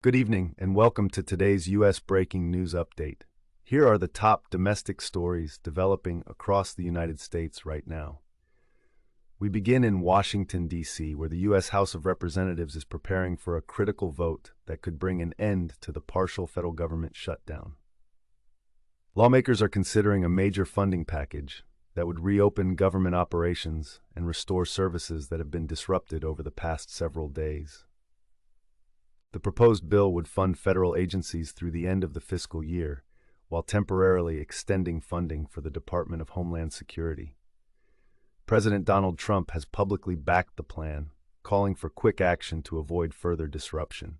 Good evening, and welcome to today's U.S. Breaking News Update. Here are the top domestic stories developing across the United States right now. We begin in Washington, D.C., where the U.S. House of Representatives is preparing for a critical vote that could bring an end to the partial federal government shutdown. Lawmakers are considering a major funding package that would reopen government operations and restore services that have been disrupted over the past several days. The proposed bill would fund federal agencies through the end of the fiscal year, while temporarily extending funding for the Department of Homeland Security. President Donald Trump has publicly backed the plan, calling for quick action to avoid further disruption.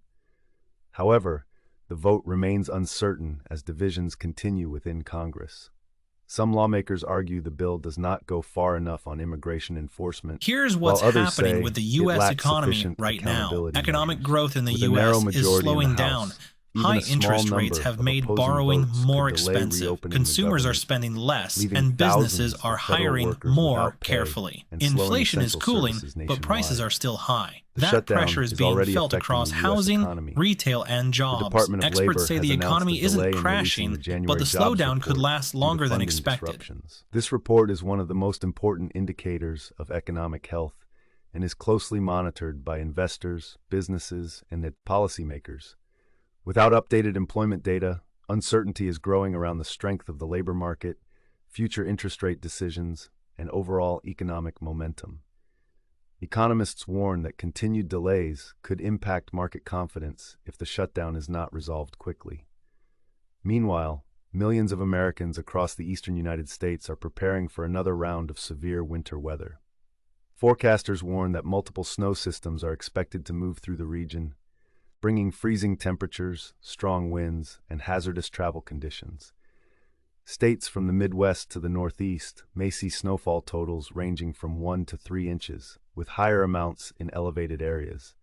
However, the vote remains uncertain as divisions continue within Congress. Some lawmakers argue the bill does not go far enough on immigration enforcement, Here's while what's others happening say with the it U.S. lacks economy sufficient right now. accountability Economic measures. growth in the With a narrow U.S. is majority in the slowing down. House, even High a small interest number rates have of made opposing borrowing votes more could delay expensive. reopening the Consumers are government, spending less, leaving and businesses thousands are of federal hiring workers more without pay carefully. and slowing Inflation is essential cooling, services but prices nationwide. are still high. The That shutdown pressure is is being already felt affecting across the U.S. housing, economy. retail, and The jobs. Department of Experts Labor say has the announced economy a delay isn't in releasing crashing, the but January the jobs slowdown could report last due to longer than funding expected. disruptions. This report is one of the most important indicators of economic health and is closely monitored by investors, businesses, and policymakers. Without updated employment data, uncertainty is growing around the strength of the labor market, future interest rate decisions, and overall economic momentum. Economists warn that continued delays could impact market confidence if the shutdown is not resolved quickly. Meanwhile, millions of Americans across the eastern United States are preparing for another round of severe winter weather. Forecasters warn that multiple snow systems are expected to move through the region, bringing freezing temperatures, strong winds, and hazardous travel conditions. States from the Midwest to the Northeast may see snowfall totals ranging from 1 to 3 inches, with higher amounts in elevated areas.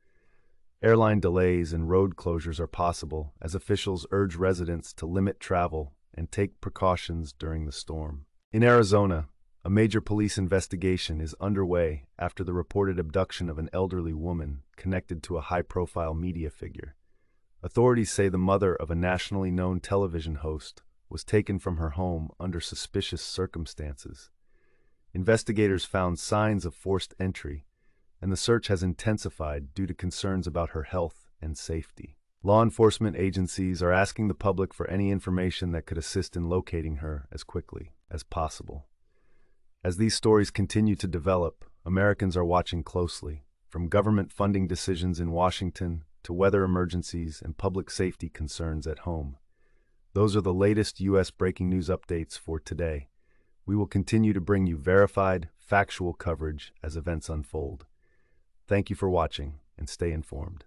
Airline delays and road closures are possible as officials urge residents to limit travel and take precautions during the storm. In Arizona, a major police investigation is underway after the reported abduction of an elderly woman connected to a high-profile media figure. Authorities say the mother of a nationally known television host was taken from her home under suspicious circumstances. Investigators found signs of forced entry, and the search has intensified due to concerns about her health and safety. Law enforcement agencies are asking the public for any information that could assist in locating her as quickly as possible. As these stories continue to develop, Americans are watching closely, from government funding decisions in Washington to weather emergencies and public safety concerns at home. Those are the latest U.S. breaking news updates for today. We will continue to bring you verified, factual coverage as events unfold. Thank you for watching, and stay informed.